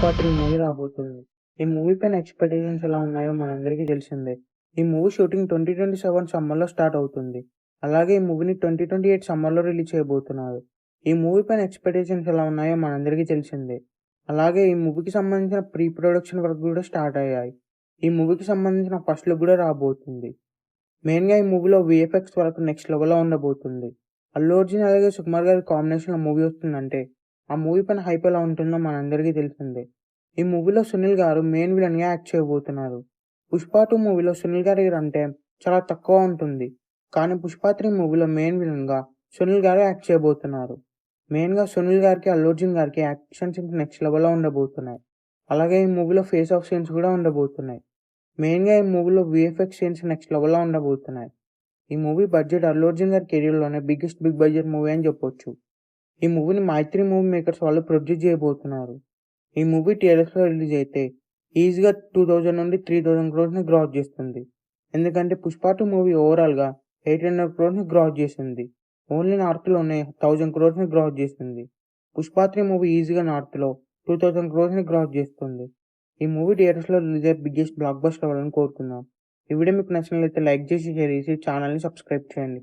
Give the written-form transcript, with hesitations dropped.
'Pushpa 3' movie రాబోతుంది. ఈ movie పైన ఎక్స్‌పెక్టేషన్స్ ఎలా ఉన్నాయో మనందరికీ తెలిసిందే. ఈ మూవీ షూటింగ్ 2027 సమ్మర్‌లో స్టార్ట్ అవుతుంది. అలాగే ఈ మూవీని 2028 సమ్మర్‌లో రిలీజ్ చేయబోతున్నారు. ఈ మూవీ పైన ఎక్స్‌పెక్టేషన్స్ ఎలా ఉన్నాయో మనందరికీ తెలిసిందే. అలాగే ఈ మూవీకి సంబంధించిన ప్రీ ప్రొడక్షన్ వర్క్ కూడా స్టార్ట్ అయ్యాయి. ఈ మూవీకి సంబంధించిన ఫస్ట్ లుక్ కూడా రాబోతుంది. మెయిన్‌గా ఈ మూవీలో వీఎఫ్ఎక్స్ వర్క్ నెక్స్ట్ లెవెల్‌లో ఉండబోతుంది. అల్లు అర్జున్ అలాగే సుకుమార్ గారి కాంబినేషన్‌లో మూవీ వస్తుందంటే, ఆ మూవీ పైన హైప్ ఎలా ఉంటుందో మనందరికీ తెలిసిందే. ఈ మూవీలో సునీల్ గారు మెయిన్ విలన్‌గా యాక్ట్ చేయబోతున్నారు. 'పుష్ప 2' మూవీలో సునీల్ గారి అంటే చాలా తక్కువ ఉంటుంది. కానీ 'పుష్ప 3' మూవీలో మెయిన్ విలన్‌గా సునీల్ గారే యాక్ట్ చేయబోతున్నారు. మెయిన్‌గా సునీల్ గారికి, అల్లు అర్జున్ గారికి యాక్షన్ సీన్స్ నెక్స్ట్ లెవెల్‌లో ఉండబోతున్నాయి. అలాగే ఈ మూవీలో ఫేస్ ఆఫ్ సీన్స్ కూడా ఉండబోతున్నాయి. మెయిన్‌గా ఈ మూవీలో వీఎఫ్ఎక్స్ సీన్స్ నెక్స్ట్ లెవెల్‌లో ఉండబోతున్నాయి. ఈ మూవీ బడ్జెట్ అల్లు అర్జున్ గారి కెరియర్‌లోనే బిగ్ బడ్జెట్ మూవీ అని చెప్పొచ్చు. ఈ మూవీని మైత్రి మూవీ మేకర్స్ వాళ్ళు ప్రొడ్యూస్ చేయబోతున్నారు. ఈ మూవీ థియేటర్స్‌లో రిలీజ్ అయితే ఈజీగా 2000 నుండి 3000 క్రోర్స్‌ని గ్రాస్ చేస్తుంది. ఎందుకంటే 'పుష్ప 2' మూవీ ఓవరాల్‌గా 800 క్రోర్స్‌ని గ్రాస్ చేసింది. ఓన్లీ నార్త్‌లోనే 1000 క్రోర్స్‌ని గ్రాస్ చేసింది. 'పుష్ప 3' మూవీ ఈజీగా నార్త్‌లో 2000 క్రోర్స్‌ని గ్రాస్ చేస్తుంది. ఈ మూవీ థియేటర్స్‌లో రిలీజ్ అయ్యే బిగ్గెస్ట్ బ్లాక్ బస్టర్ అవ్వాలని కోరుకుందాం. ఈ వీడియో మీకు నచ్చినట్లయితే లైక్ చేసి, షేర్ చేసి ఛానెల్‌ని సబ్స్క్రైబ్ చేయండి.